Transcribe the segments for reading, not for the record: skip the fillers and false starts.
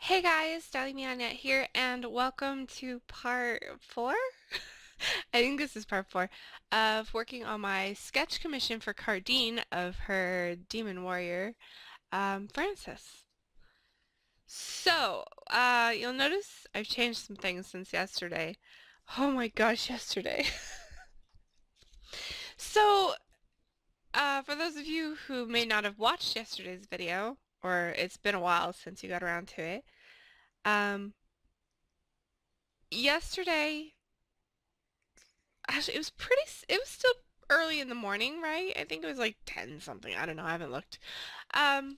Hey guys, DailyMeOnNet here, and welcome to part 4? I think this is part 4 of working on my sketch commission for Cardine of her demon warrior, Francis. So, you'll notice I've changed some things since yesterday. Oh my gosh, yesterday. So, for those of you who may not have watched yesterday's video, or it's been a while since you got around to it, um, yesterday actually, it was still early in the morning, right? I think it was like 10 something. I don't know. I haven't looked. Um,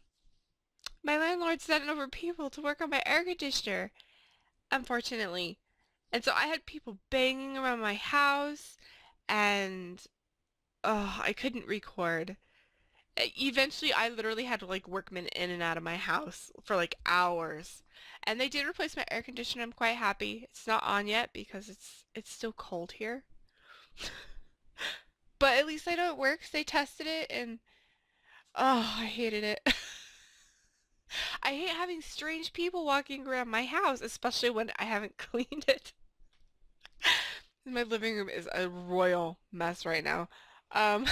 my landlord sent over people to work on my air conditioner, unfortunately. And so I had people banging around my house and oh, I couldn't record. Eventually, I literally had like workmen in and out of my house for like hours. And they did replace my air conditioner. I'm quite happy. It's not on yet because it's still cold here. But at least I know it works. They tested it and oh, I hated it. I hate having strange people walking around my house, especially when I haven't cleaned it. My living room is a royal mess right now. Um,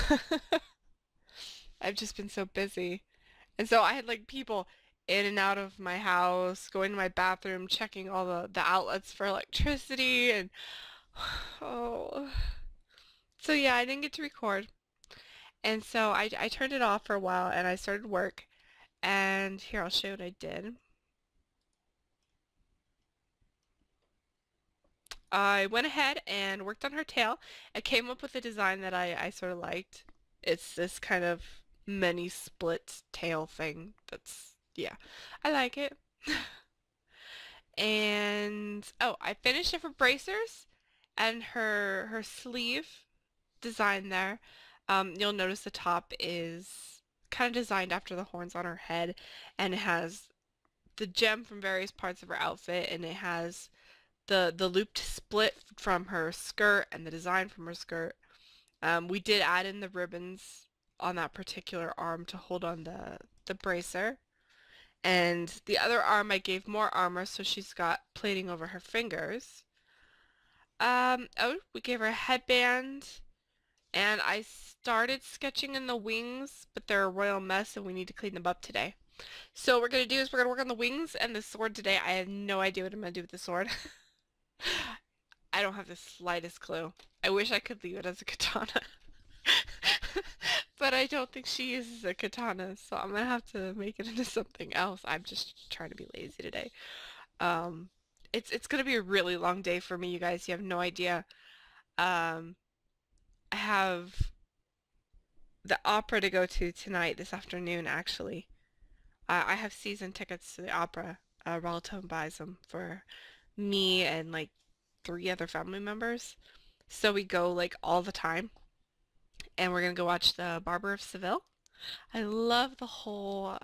I've just been so busy. And so I had like people in and out of my house, going to my bathroom, checking all the outlets for electricity and oh. So yeah, I didn't get to record. And so I turned it off for a while and I started work. And here, I'll show you what I did. I went ahead and worked on her tail. I came up with a design that I sort of liked. It's this kind of mini split tail thing. Yeah, I like it. And, oh, I finished it for bracers and her sleeve design there. You'll notice the top is kind of designed after the horns on her head, and it has the gem from various parts of her outfit, and it has the looped split from her skirt and the design from her skirt. We did add in the ribbons on that particular arm to hold on the bracer. And the other arm I gave more armor so she's got plating over her fingers. Oh, we gave her a headband and I started sketching in the wings, but they're a royal mess and we need to clean them up today. So what we're going to do is we're going to work on the wings and the sword today. I have no idea what I'm going to do with the sword. I don't have the slightest clue. I wish I could leave it as a katana. But I don't think she uses a katana, so I'm gonna have to make it into something else. I'm just trying to be lazy today. Um, it's gonna be a really long day for me, you guys. You have no idea. Um, I have the opera to go to tonight, this afternoon, actually. I have season tickets to the opera. Relative buys them for me and like 3 other family members. So we go like all the time. And we're gonna go watch the Barber of Seville. I love the whole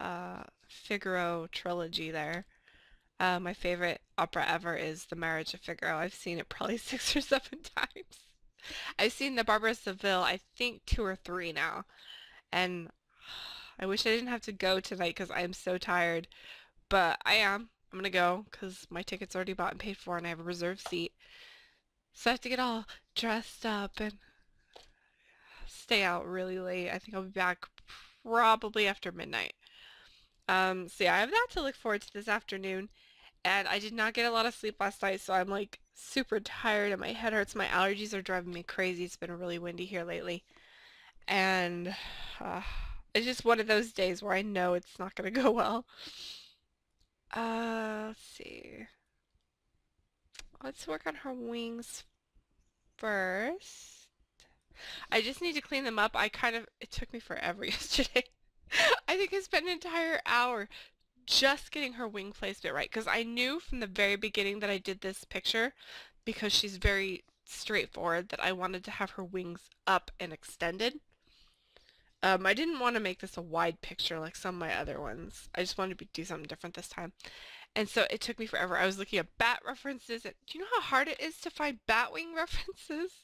Figaro trilogy there. My favorite opera ever is The Marriage of Figaro. I've seen it probably 6 or 7 times. I've seen the Barber of Seville, I think 2 or 3 now. And I wish I didn't have to go tonight because I am so tired. But I am. I'm gonna go because my ticket's already bought and paid for and I have a reserved seat. So I have to get all dressed up and stay out really late. I think I'll be back probably after midnight. So yeah, I have that to look forward to this afternoon. And I did not get a lot of sleep last night, so I'm like super tired and my head hurts. My allergies are driving me crazy. It's been really windy here lately. And uh, it's just one of those days where I know it's not gonna go well. Let's see. Let's work on her wings first. I just need to clean them up. It took me forever yesterday. I think I spent an entire hour just getting her wing placement right because I knew from the very beginning that I did this picture because she's very straightforward that I wanted to have her wings up and extended. I didn't want to make this a wide picture like some of my other ones. I just wanted to do something different this time. And so it took me forever. I was looking at bat references. And do you know how hard it is to find bat wing references?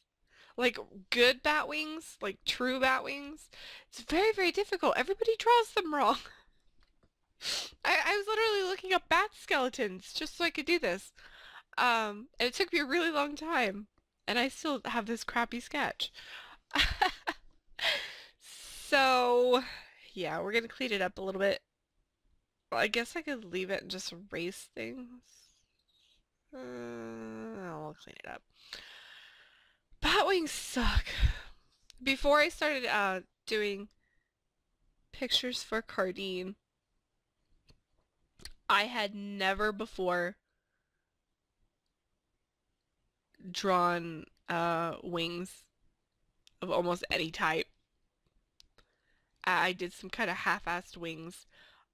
Like good bat wings, like true bat wings. It's very, very difficult. Everybody draws them wrong. I was literally looking up bat skeletons just so I could do this. And it took me a really long time, and I still have this crappy sketch. So, yeah, we're gonna clean it up a little bit. Well, I guess I could leave it and just erase things. I'll clean it up. Batwings suck. Before I started doing pictures for Cardine, I had never before drawn wings of almost any type. I did some kind of half-assed wings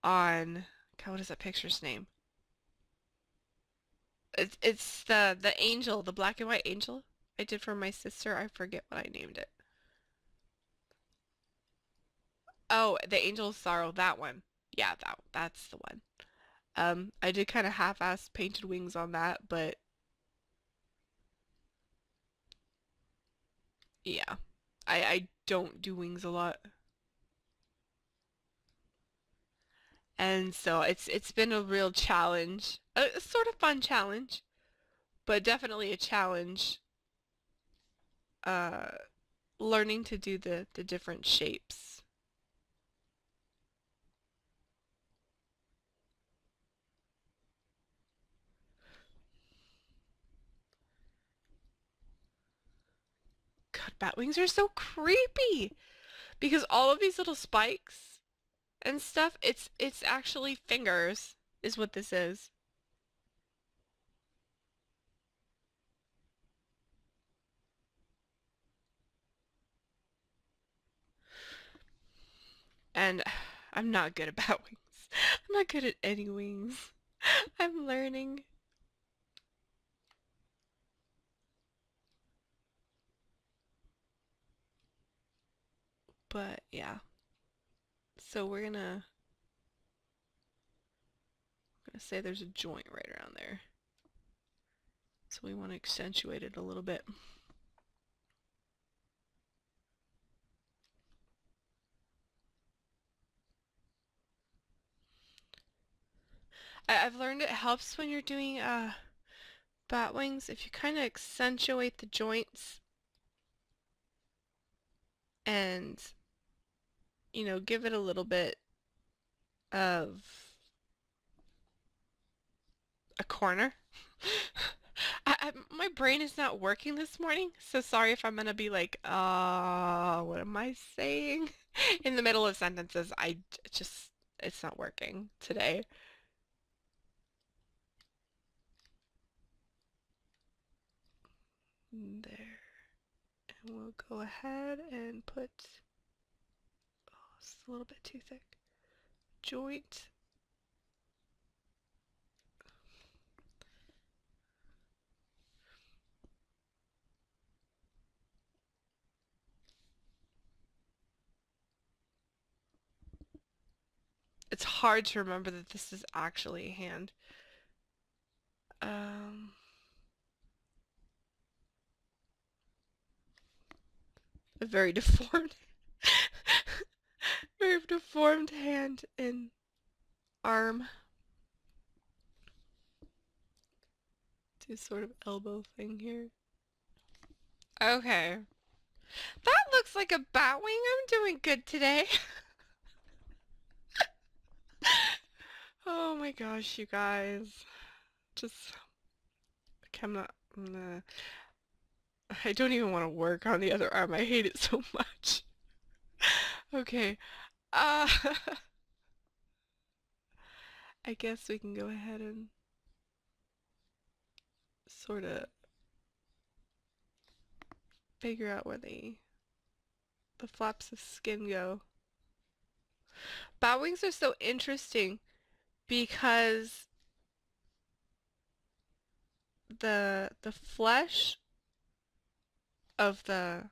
on, God, what is that picture's name? It's the angel, the black and white angel I did for my sister. I forget what I named it. Oh, the Angel of Sorrow, that one. Yeah, that's the one. I did kind of half-ass painted wings on that, but yeah. I don't do wings a lot. And so it's been a real challenge. A sort of fun challenge, but definitely a challenge uh learning to do the different shapes. God, bat wings are so creepy because all of these little spikes and stuff, it's actually fingers is what this is. And I'm not good about wings. I'm not good at any wings. I'm learning. But yeah. So we're gonna say there's a joint right around there. So we want to accentuate it a little bit. I've learned it helps when you're doing bat wings if you kind of accentuate the joints and give it a little bit of a corner. My brain is not working this morning, so sorry if I'm gonna be like, what am I saying? In the middle of sentences. It's not working today. There. And we'll go ahead and put, oh, it's a little bit too thick. Joint. It's hard to remember that this is actually a hand. A very deformed, very deformed hand and arm. Do sort of elbow thing here. Okay. That looks like a bat wing. I'm doing good today. Oh my gosh, you guys. Just, I don't even want to work on the other arm. I hate it so much. Okay. Uh, I guess we can go ahead and sort of figure out where the flaps of skin go. Bat wings are so interesting because the flesh of the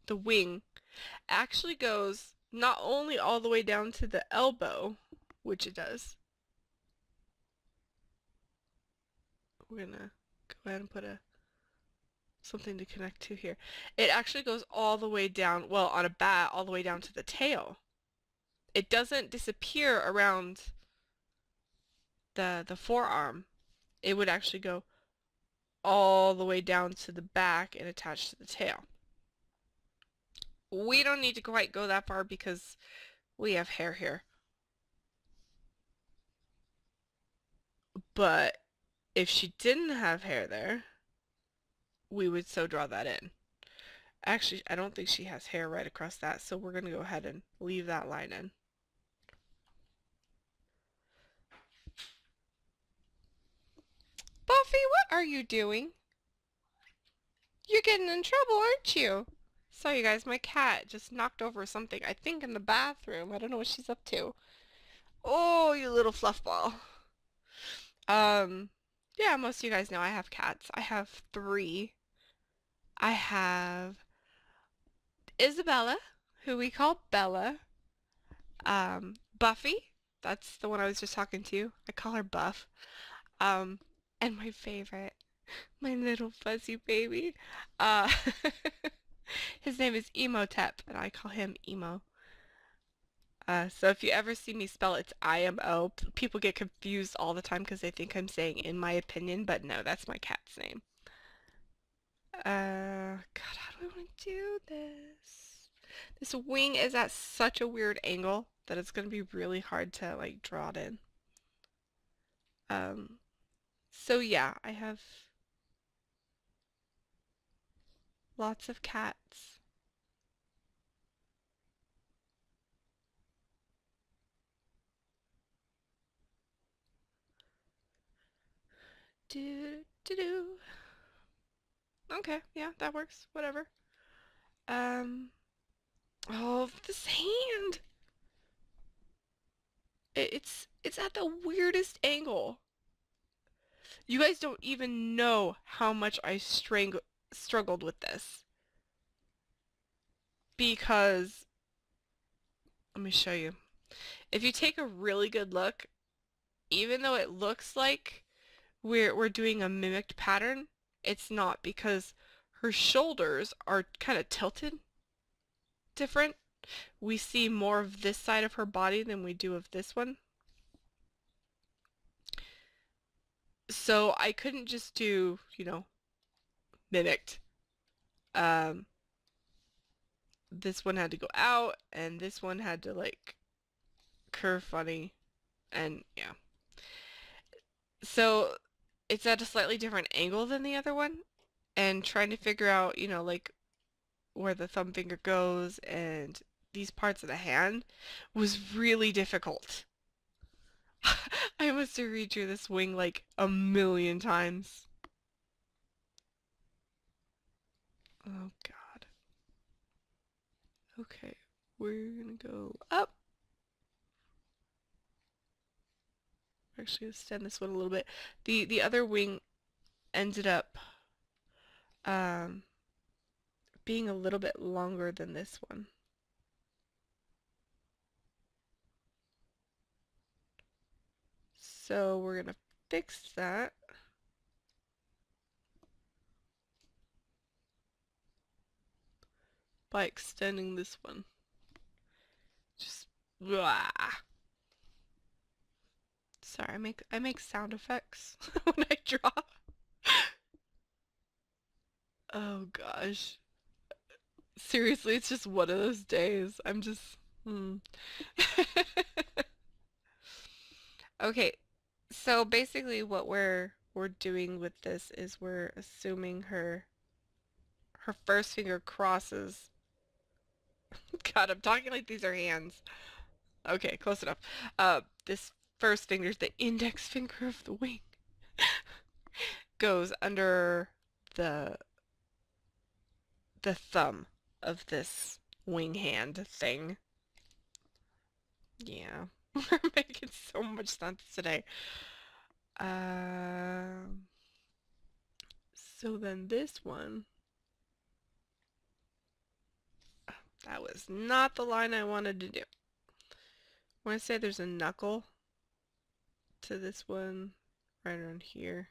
wing actually goes not only all the way down to the elbow, which it does. We're gonna go ahead and put something to connect to here. It actually goes all the way down, well, on a bat, all the way down to the tail. It doesn't disappear around the forearm, it would actually go all the way down to the back and attach to the tail. We don't need to quite go that far because we have hair here. But if she didn't have hair there, we would so draw that in. Actually, I don't think she has hair right across that, so we're going to go ahead and leave that line in. Buffy, what are you doing? You're getting in trouble, aren't you? Sorry, you guys, my cat just knocked over something, I think in the bathroom. I don't know what she's up to. Oh, you little fluff ball. Yeah, most of you guys know I have cats. I have 3. I have Isabella, who we call Bella. Buffy, that's the one I was just talking to. I call her Buff. Um, and my favorite, my little fuzzy baby. Uh, his name is Emotep, and I call him Emo. So if you ever see me spell it's I-M-O, people get confused all the time because they think I'm saying in my opinion, but no, that's my cat's name. God, how do I want to do this? This wing is at such a weird angle that it's going to be really hard to like draw it in. So yeah, I have lots of cats. Do do do. Okay, yeah, that works. Whatever. Um, oh, this hand. It's at the weirdest angle. You guys don't even know how much I struggled with this. Because, let me show you. If you take a really good look, even though it looks like we're doing a mimicked pattern, it's not because her shoulders are kind of tilted different. We see more of this side of her body than we do of this one. So I couldn't just do, you know, mimicked. This one had to go out, and this one had to, like, curve funny, and yeah. So it's at a slightly different angle than the other one, and trying to figure out, you know, like, where the thumb finger goes and these parts of the hand was really difficult. I must have redrew this wing like a million times. Oh God. Okay, we're gonna go up. Actually, extend this one a little bit. The other wing ended up um, being a little bit longer than this one. So we're gonna fix that. By extending this one. Just blah. Sorry, I make sound effects when I draw. Oh gosh. Seriously, it's just one of those days. I'm just Okay, so basically what we're doing with this is we're assuming her first finger crosses. God, I'm talking like these are hands. Okay, close enough. This first finger is the index finger of the wing. Goes under the the thumb of this wing hand thing. Yeah, we're making so much sense today. Um, so then this one, that was not the line I wanted to do. I want to say there's a knuckle to this one right around here.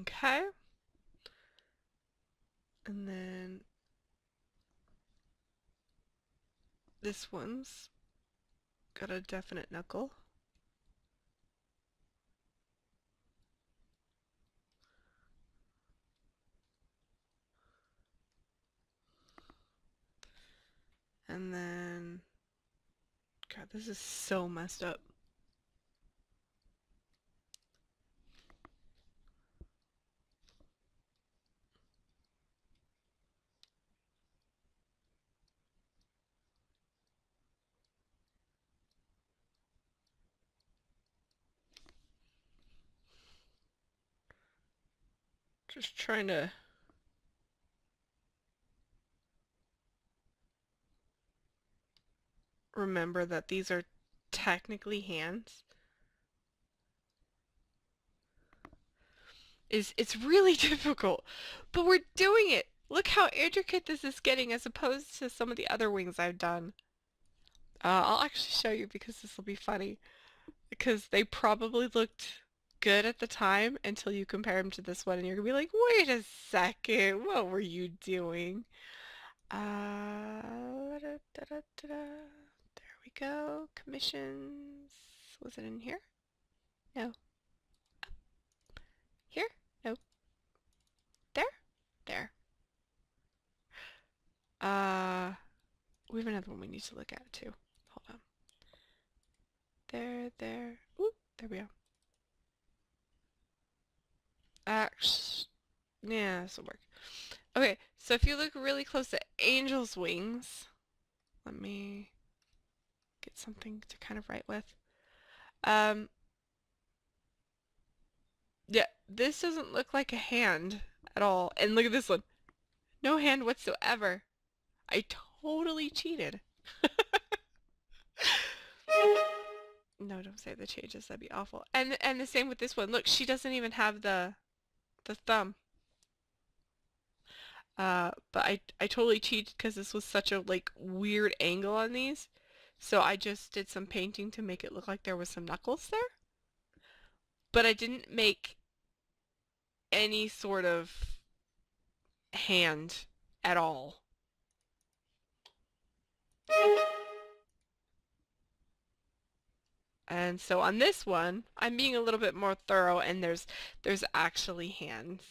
Okay. And then this one's got a definite knuckle. And then, God, this is so messed up. Just trying to remember that these are technically hands. It's really difficult, but we're doing it. Look how intricate this is getting as opposed to some of the other wings I've done. I'll actually show you because this will be funny. Because they probably looked good at the time until you compare them to this one and you're gonna be like, wait a second, what were you doing? There we go. Commissions. Was it in here? No. Here? No. There? There. We have another one we need to look at too. Hold on. There. Ooh, there we go. Yeah, this will work. Okay, so if you look really close at Angel's wings, let me get something to kind of write with. Yeah, this doesn't look like a hand at all. And look at this one. No hand whatsoever. I totally cheated. No, don't say the changes. That'd be awful. And the same with this one. Look, she doesn't even have the thumb. But I totally cheated because this was such a like weird angle on these. So I just did some painting to make it look like there was some knuckles there. But I didn't make any sort of hand at all. And so on this one, I'm being a little bit more thorough and there's actually hands.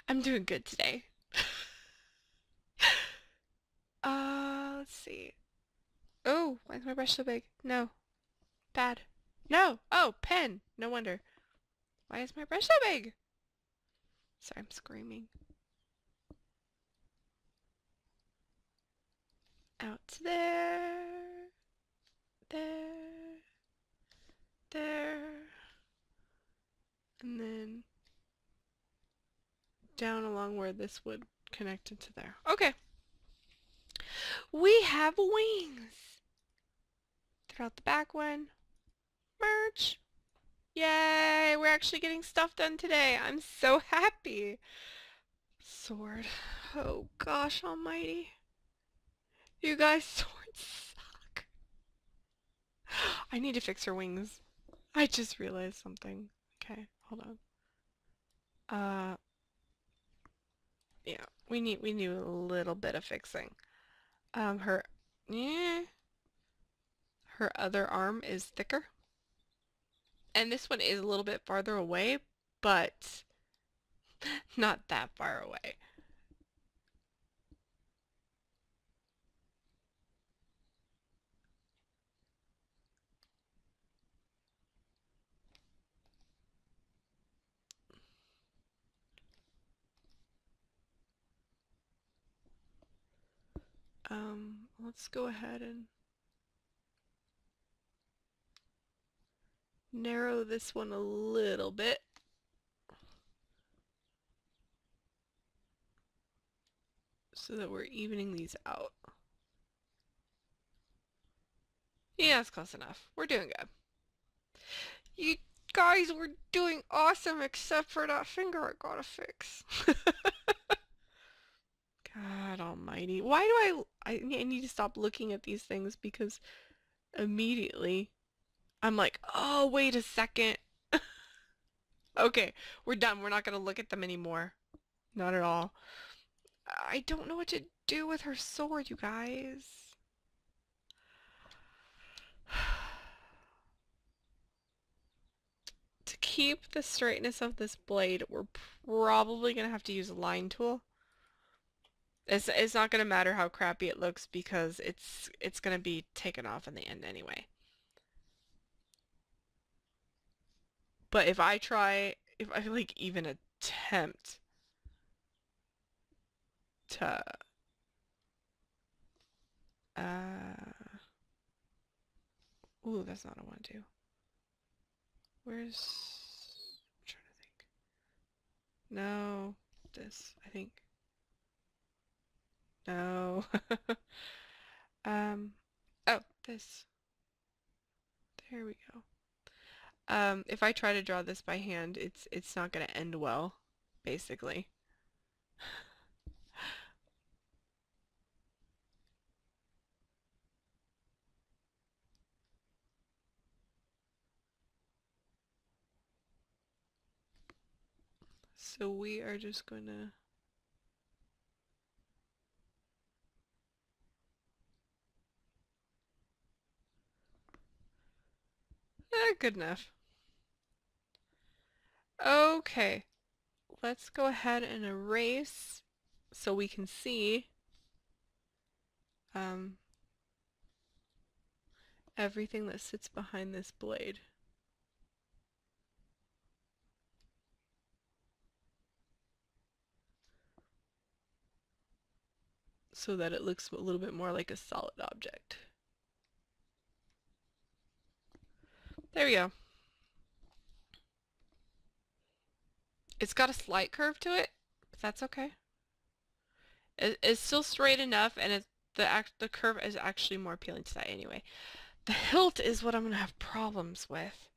I'm doing good today. Let's see. Oh, why is my brush so big? No. Bad. No. Oh, pen. No wonder. Why is my brush so big? Sorry, I'm screaming. Out to there. There. There. And then down along where this would connect into there. Okay. We have wings. Throw out the back one. Merch. Yay, we're actually getting stuff done today. I'm so happy. Sword. Oh gosh almighty. You guys, swords suck. I need to fix her wings. I just realized something. Okay, hold on. Yeah, we need a little bit of fixing. Her other arm is thicker. And this one is a little bit farther away, but not that far away. Let's go ahead and narrow this one a little bit. So that we're evening these out. Yeah, that's close enough. We're doing good. You guys were doing awesome except for that finger I gotta fix. God almighty. Why do I need to stop looking at these things because immediately I'm like, oh, wait a second. Okay, we're done. We're not gonna look at them anymore. Not at all. I don't know what to do with her sword, you guys. To keep the straightness of this blade, we're probably gonna have to use a line tool. It's not gonna matter how crappy it looks because it's gonna be taken off in the end anyway. But if I like even attempt to uh ooh, that's not what I want to do. Where's I'm trying to think. No, this, I think. No. Um oh, this. There we go. If I try to draw this by hand, it's not gonna end well, basically. So we are just gonna good enough. Okay, let's go ahead and erase so we can see um, everything that sits behind this blade. So that it looks a little bit more like a solid object. There we go. It's got a slight curve to it, but that's okay. It's still straight enough, and the curve is actually more appealing to that anyway. The hilt is what I'm gonna have problems with.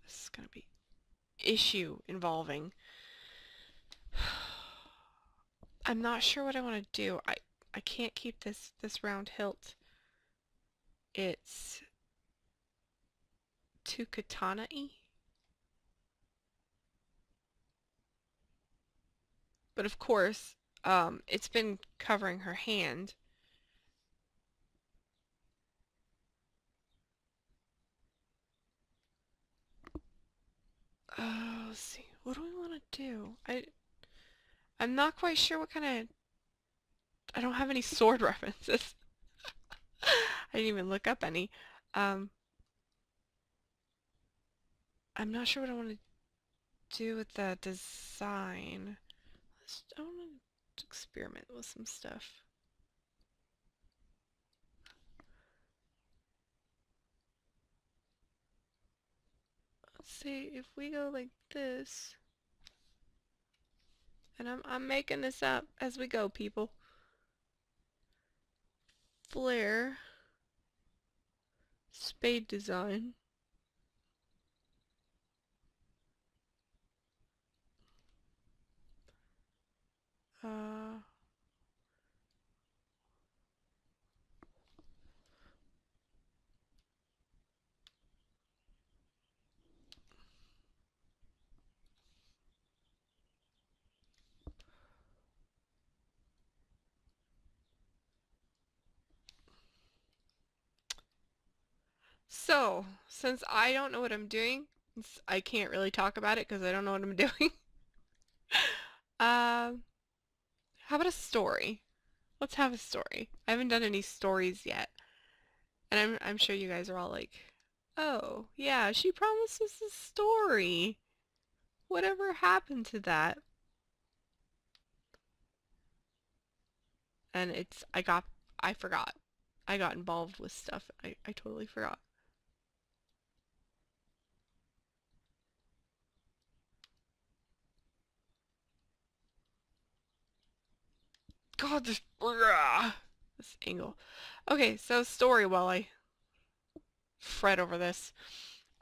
This is gonna be issue involving. I'm not sure what I want to do. I can't keep this round hilt. It's too katana-y. But of course, it's been covering her hand. Let's see. What do we want to do? I'm not quite sure what kind of... I don't have any sword references. I didn't even look up any. I'm not sure what I want to do with the design. I want to experiment with some stuff. Let's see if we go like this. And I'm making this up as we go, people. Flare. Spade design. Uh, so, since I don't know what I'm doing, I can't really talk about it because I don't know what I'm doing. Um, how about a story? Let's have a story. I haven't done any stories yet. And I'm sure you guys are all like, oh, yeah, she promised us a story. Whatever happened to that? And I forgot. I got involved with stuff. I totally forgot. God, this angle. Okay, so story while I fret over this.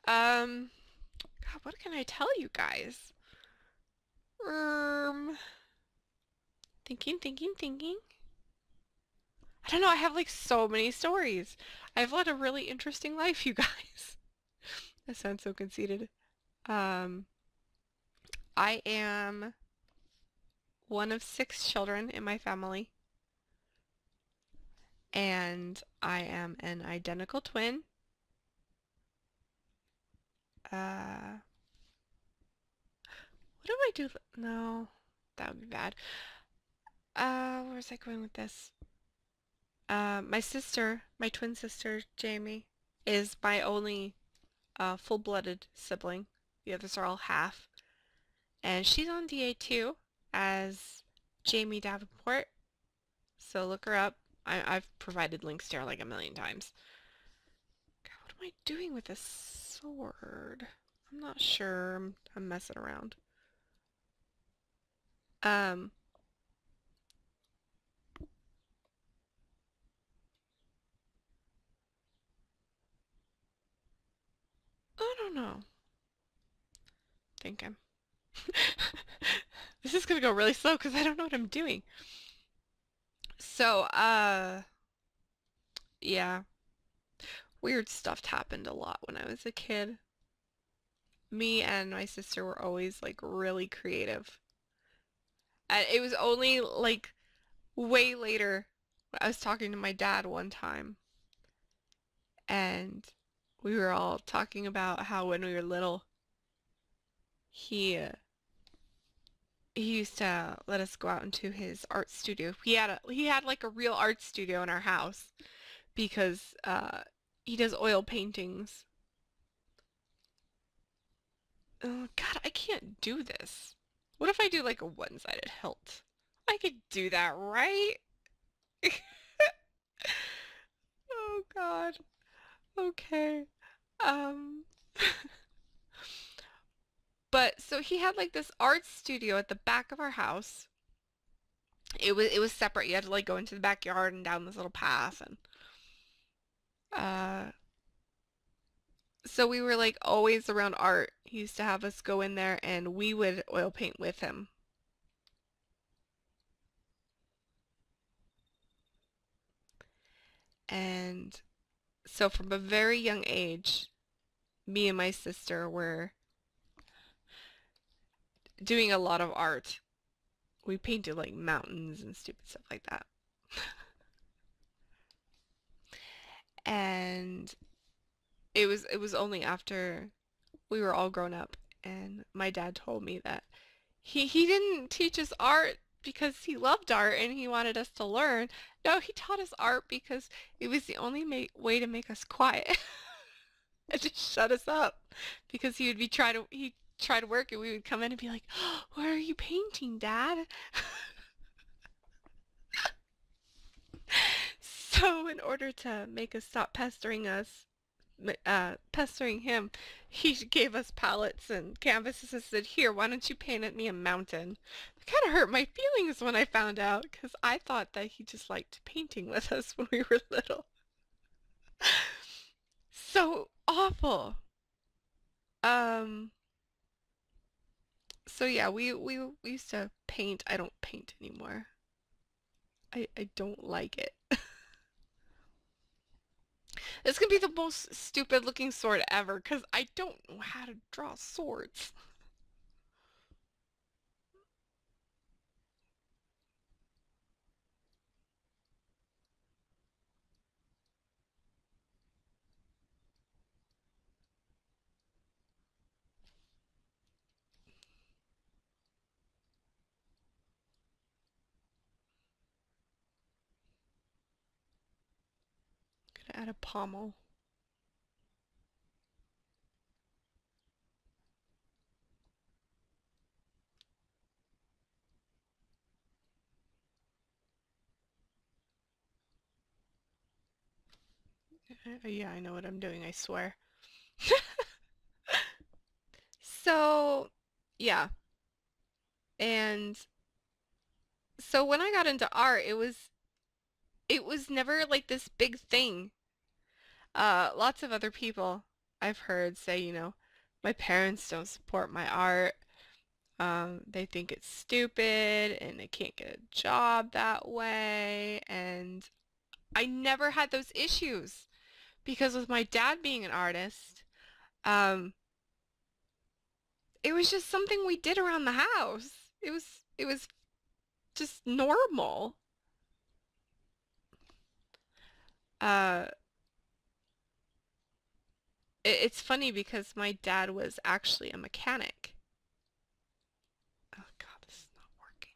God, what can I tell you guys? Thinking. I don't know, I have like so many stories. I've led a really interesting life, you guys. I sound so conceited. Um, I am one of 6 children in my family, and I am an identical twin. What do I do? No, that would be bad. Where was I going with this? My sister, my twin sister, Jamie, is my only full-blooded sibling. The others are all half. And she's on DA too as Jamie Davenport. So look her up. I've provided links to her like a million times. God, what am I doing with this sword? I'm not sure. I'm messing around. Um, I don't know. Think I'm. This is gonna go really slow because I don't know what I'm doing. So, yeah. Weird stuff happened a lot when I was a kid. Me and my sister were always like really creative. And it was only like way later I was talking to my dad one time and we were all talking about how when we were little he he used to let us go out into his art studio. He had like a real art studio in our house because he does oil paintings. Oh God, I can't do this. What if I do like a one-sided hilt? I could do that, right? Oh God. Okay. Um But so he had like this art studio at the back of our house. It was separate. You had to like go into the backyard and down this little path and uh so we were like always around art. He used to have us go in there and we would oil paint with him. And so from a very young age, me and my sister were doing a lot of art. We painted like mountains and stupid stuff like that. And it was only after we were all grown up and my dad told me that he didn't teach us art because he loved art and he wanted us to learn. No, he taught us art because it was the only way to make us quiet and just shut us up because he'd try to work and we would come in and be like, oh, what are you painting, Dad? So in order to make us stop pestering him, he gave us palettes and canvases and said, here, why don't you paint at me a mountain? It kind of hurt my feelings when I found out because I thought that he just liked painting with us when we were little. So awful. Um, so yeah, we used to paint. I don't paint anymore. I don't like it. This could be the most stupid looking sword ever because I don't know how to draw swords. Gonna add a pommel. Yeah, I know what I'm doing, I swear. So, yeah. And so when I got into art, it was never like this big thing. Lots of other people I've heard say, my parents don't support my art. They think it's stupid and they can't get a job that way. And I never had those issues because with my dad being an artist, Um, it was just something we did around the house. It was just normal. Uh, it's funny because my dad was actually a mechanic. Oh God, this is not working.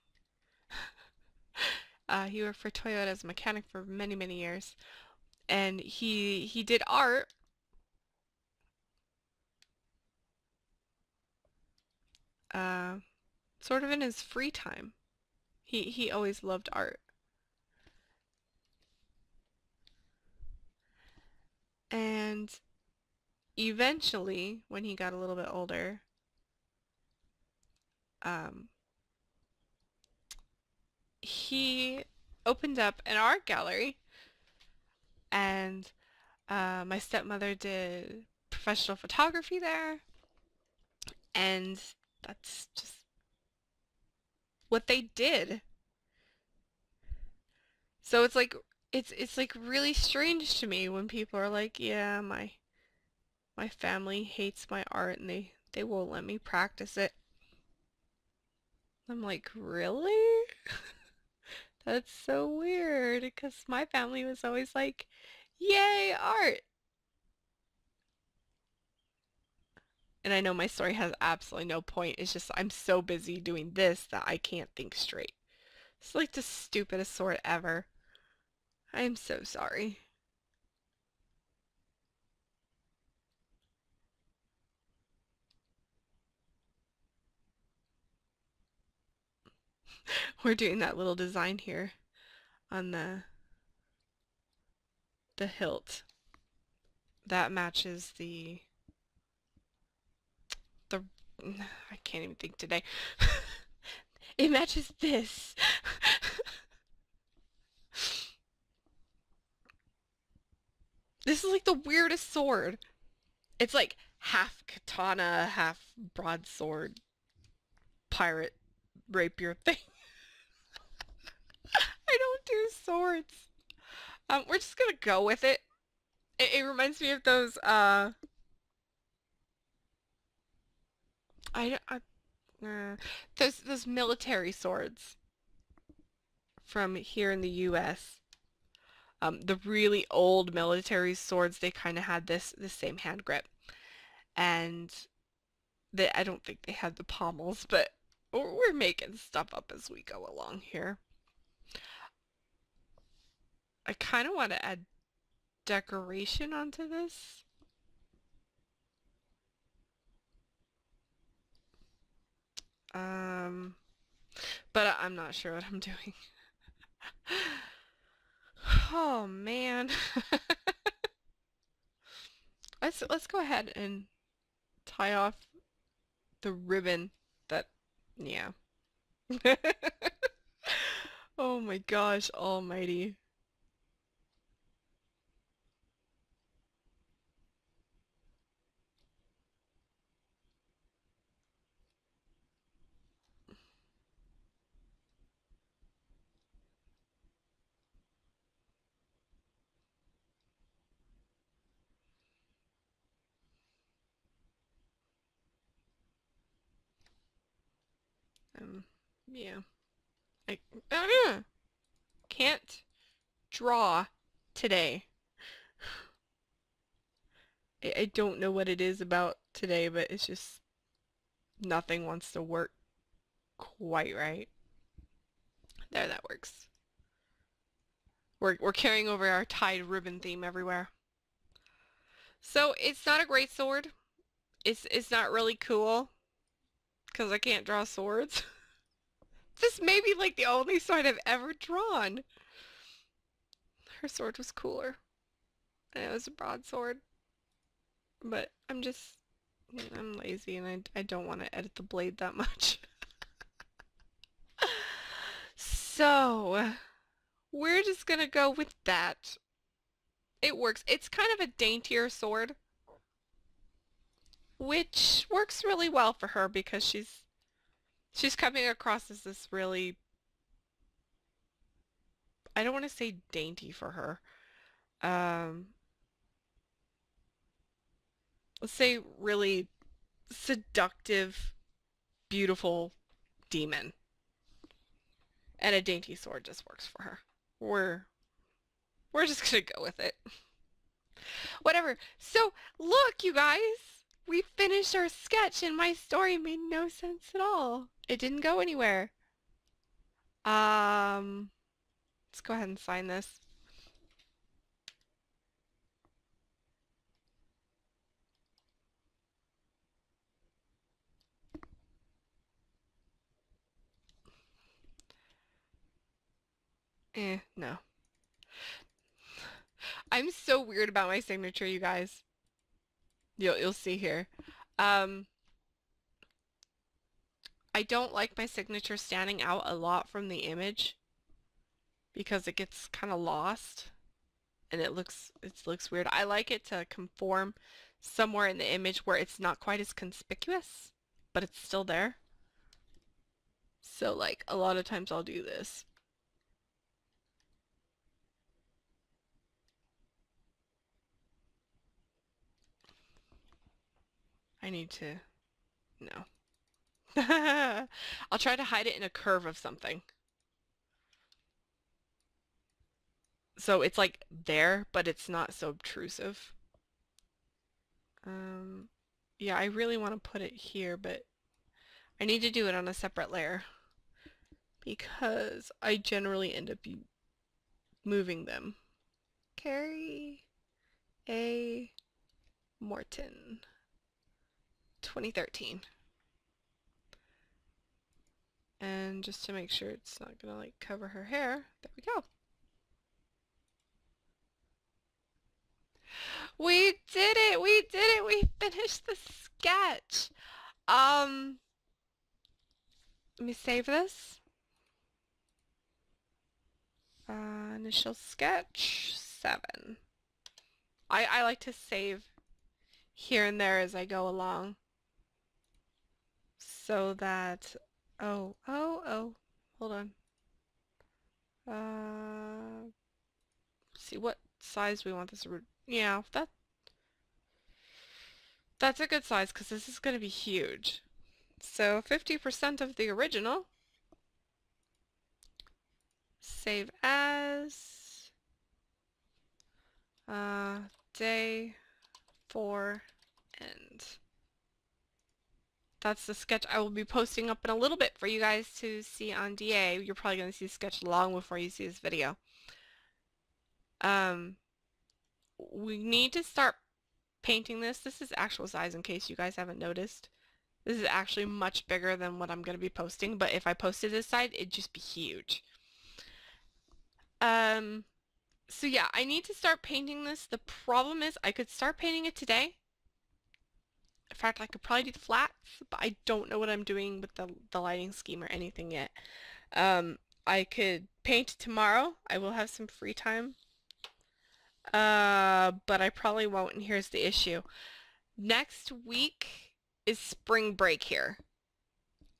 He worked for Toyota as a mechanic for many, many years, and he did art. Uh, Sort of in his free time. He always loved art. And eventually, when he got a little bit older, um, he opened up an art gallery, and my stepmother did professional photography there, and that's just what they did. So it's like really strange to me when people are like, yeah, my family hates my art and they won't let me practice it. I'm like, really? That's so weird because my family was always like, yay, art. And I know my story has absolutely no point. It's just I'm so busy doing this that I can't think straight. It's like the stupidest sort ever. I am so sorry. We're doing that little design here on the hilt. That matches the I can't even think today. It matches this. This is like the weirdest sword. It's like half katana, half broadsword, pirate rapier thing. I don't do swords. We're just gonna go with it. It reminds me of those I those military swords from here in the US. The really old military swords, they kind of had this same hand grip, and I don't think they had the pommels, but we're making stuff up as we go along here. I kind of want to add decoration onto this. Um, but I'm not sure what I'm doing. Oh man. Let's go ahead and tie off the ribbon that yeah. Oh my gosh, almighty. Um, yeah. I uh, can't draw today. I don't know what it is about today, but it's just nothing wants to work quite right. There, that works. We're carrying over our tied ribbon theme everywhere. So it's not a great sword. It's not really cool because I can't draw swords. This may be like the only sword I've ever drawn. Her sword was cooler, and it was a broadsword. But I'm lazy and I don't want to edit the blade that much. So, we're just gonna go with that. It works. It's kind of a daintier sword, which works really well for her because she's coming across as this really, I don't want to say dainty for her. Um, let's say really seductive, beautiful demon. And a dainty sword just works for her. We're just gonna go with it. Whatever. So, look, you guys! We finished our sketch and my story made no sense at all. It didn't go anywhere. Let's go ahead and sign this. No. I'm so weird about my signature, you guys. You'll see here. I don't like my signature standing out a lot from the image because it gets kind of lost and it looks weird. I like it to conform somewhere in the image where it's not quite as conspicuous, but it's still there. So like a lot of times I'll do this. I need to, no. I'll try to hide it in a curve of something. So it's like there, but it's not so obtrusive. Yeah, I really want to put it here, but I need to do it on a separate layer because I generally end up moving them. Carrie A. Morton, 2013. And just to make sure it's not gonna like cover her hair, there we go. We did it! We did it! We finished the sketch! Let me save this. Initial sketch 7. I like to save here and there as I go along so that hold on. See what size we want this. Yeah, that's a good size because this is going to be huge. So 50% of the original. Save as. Day 4 end. That's the sketch I will be posting up in a little bit for you guys to see on DA. You're probably going to see the sketch long before you see this video. We need to start painting this. This is actual size in case you guys haven't noticed. This is actually much bigger than what I'm going to be posting, but if I posted this side, it'd just be huge. So yeah, I need to start painting this. The problem is I could start painting it today. In fact, I could probably do the flats, but I don't know what I'm doing with the lighting scheme or anything yet. I could paint tomorrow. I will have some free time. But I probably won't, and here's the issue. Next week is spring break here.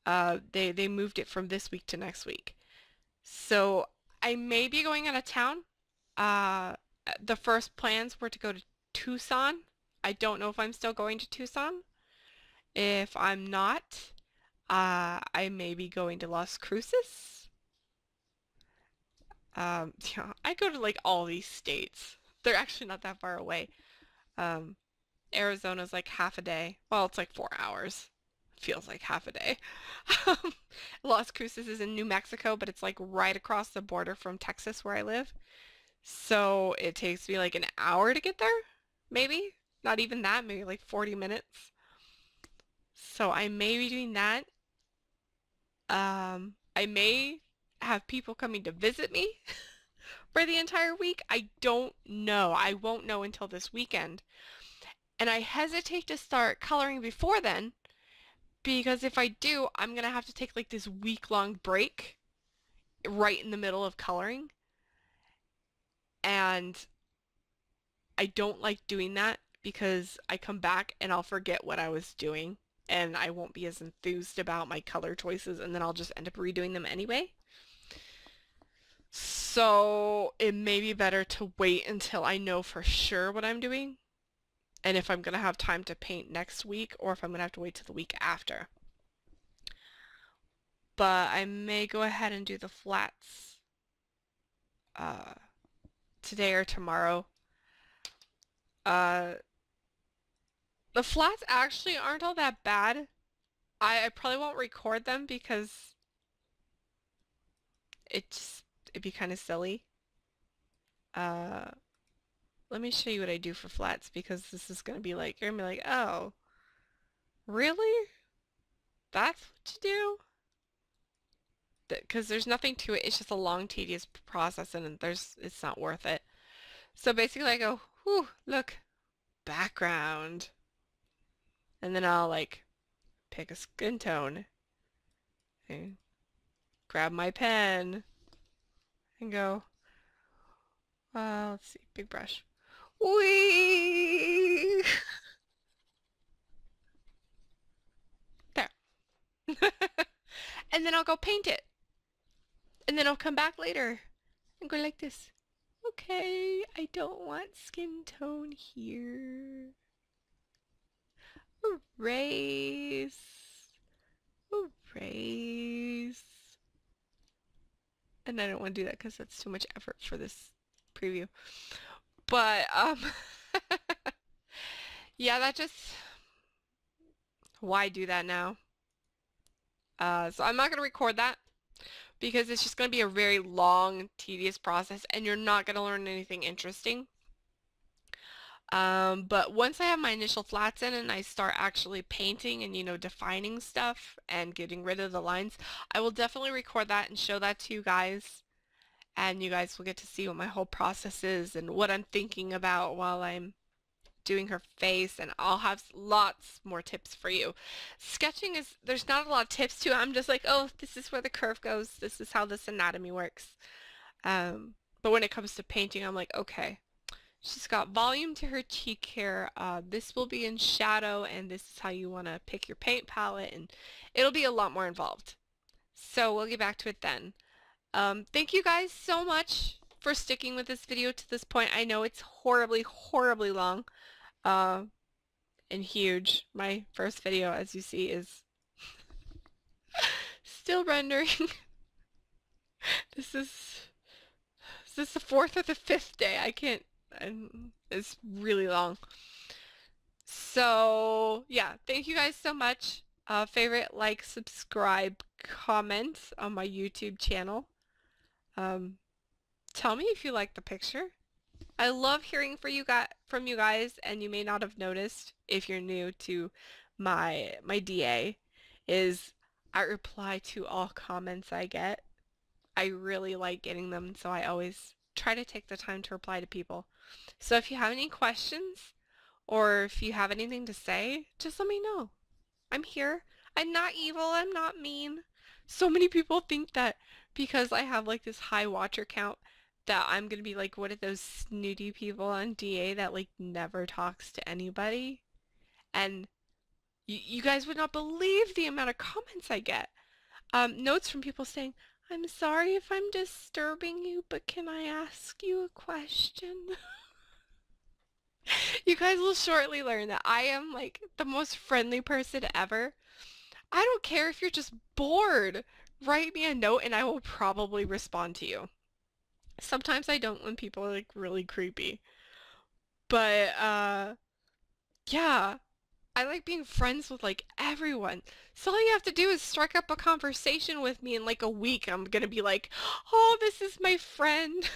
They moved it from this week to next week. So I may be going out of town. The first plans were to go to Tucson. I don't know if I'm still going to Tucson. If I'm not, I may be going to Las Cruces. Yeah, I go to like all these states. They're actually not that far away. Arizona's like half a day. Well, it's like 4 hours. Feels like half a day. Las Cruces is in New Mexico, but it's like right across the border from Texas where I live. So it takes me like an hour to get there, maybe. Not even that, maybe like 40 minutes. So I may be doing that. I may have people coming to visit me for the entire week. I don't know. I won't know until this weekend. And I hesitate to start coloring before then because if I do, I'm going to have to take like this week-long break right in the middle of coloring. And I don't like doing that because I come back and I'll forget what I was doing and I won't be as enthused about my color choices and then I'll just end up redoing them anyway. So it may be better to wait until I know for sure what I'm doing and if I'm gonna have time to paint next week or if I'm gonna have to wait till the week after. But I may go ahead and do the flats uh, today or tomorrow. Uh, the flats actually aren't all that bad. I probably won't record them because it'd be kind of silly. Uh, Let me show you what I do for flats because this is gonna be like, you're gonna be like, oh, really? That's what you do? Because there's nothing to it. It's just a long, tedious process, and it's not worth it. So basically, I go, whew, look, background, and then I'll like pick a skin tone, and grab my pen, and go, let's see, big brush. Whee! There. And then I'll go paint it. And then I'll come back later and go like this. Okay, I don't want skin tone here. Erase. Erase. And I don't want to do that because that's too much effort for this preview. But, yeah, that just... Why do that now? So I'm not going to record that because it's just going to be a very long, tedious process and you're not going to learn anything interesting. But once I have my initial flats in and I start actually painting and, you know, defining stuff and getting rid of the lines, I will definitely record that and show that to you guys. And you guys will get to see what my whole process is and what I'm thinking about while I'm doing her face, and I'll have lots more tips for you. Sketching is, there's not a lot of tips to it. I'm just like, oh, this is where the curve goes. This is how this anatomy works. But when it comes to painting, I'm like, okay, she's got volume to her cheek hair. This will be in shadow, and this is how you want to pick your paint palette, and it'll be a lot more involved. So we'll get back to it then. Thank you guys so much for sticking with this video to this point. I know it's horribly, horribly long. And huge. My first video, as you see, is still rendering. This is the fourth or the fifth day? I can't, it's really long. So, yeah, thank you guys so much. Favorite, like, subscribe, comment on my YouTube channel. Tell me if you like the picture. I love hearing from you guys, and you may not have noticed if you're new to my DA, is I reply to all comments I get. I really like getting them, so I always try to take the time to reply to people. So if you have any questions, or if you have anything to say, just let me know. I'm here. I'm not evil. I'm not mean. So many people think that because I have like this high watcher count that I'm gonna be like one of those snooty people on DA that like never talks to anybody. And you guys would not believe the amount of comments I get. Notes from people saying, I'm sorry if I'm disturbing you, but can I ask you a question? You guys will shortly learn that I am like the most friendly person ever. I don't care if you're just bored. Write me a note and I will probably respond to you. Sometimes I don't when people are like really creepy. But yeah, I like being friends with like everyone. So all you have to do is strike up a conversation with me in like a week. I'm gonna be like, oh, this is my friend.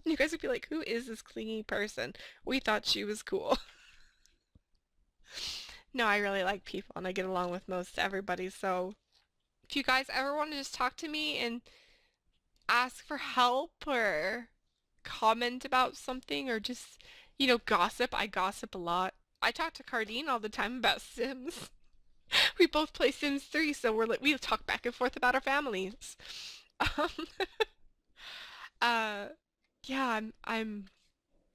And you guys would be like, who is this clingy person? We thought she was cool. No, I really like people and I get along with most everybody. So if you guys ever want to just talk to me and ask for help or comment about something or just, you know, gossip. I gossip a lot. I talk to Cardine all the time about Sims. We both play Sims 3, so we talk back and forth about our families. Um, uh, yeah, I'm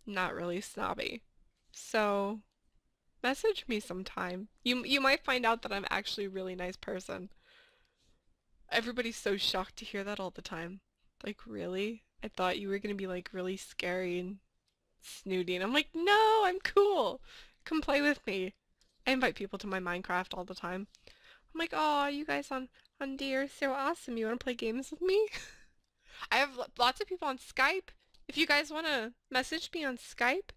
not really snobby. So, message me sometime. You might find out that I'm actually a really nice person. Everybody's so shocked to hear that all the time. Like, really? I thought you were gonna be like really scary and snooty, and I'm like, no, I'm cool. Come play with me. I invite people to my Minecraft all the time. I'm like, oh, you guys on D are so awesome. You want to play games with me? I have lots of people on Skype. If you guys want to message me on Skype,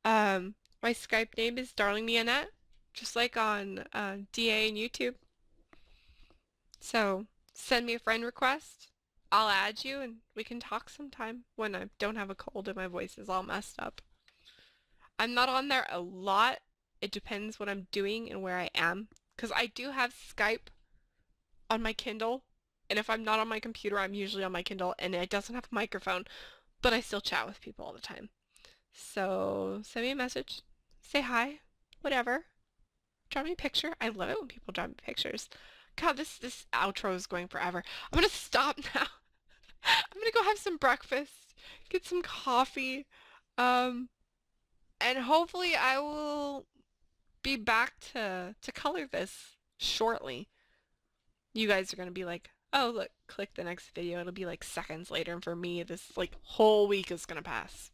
my Skype name is Darling Mianette, just like on DA and YouTube. So send me a friend request. I'll add you and we can talk sometime when I don't have a cold and my voice is all messed up. I'm not on there a lot. It depends what I'm doing and where I am. Because I do have Skype on my Kindle. And if I'm not on my computer, I'm usually on my Kindle. And it doesn't have a microphone. But I still chat with people all the time. So send me a message. Say hi. Whatever. Draw me a picture. I love it when people draw me pictures. God, this outro is going forever. I'm gonna stop now. I'm gonna go have some breakfast. Get some coffee. And hopefully I will be back to color this shortly. You guys are gonna be like, oh look, click the next video. It'll be like seconds later, and for me, this like whole week is gonna pass.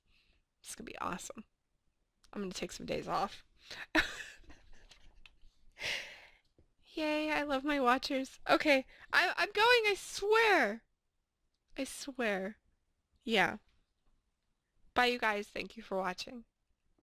It's gonna be awesome. I'm gonna take some days off. Yay, I love my watchers. Okay, I'm going, I swear. I swear. Yeah. Bye you guys, thank you for watching.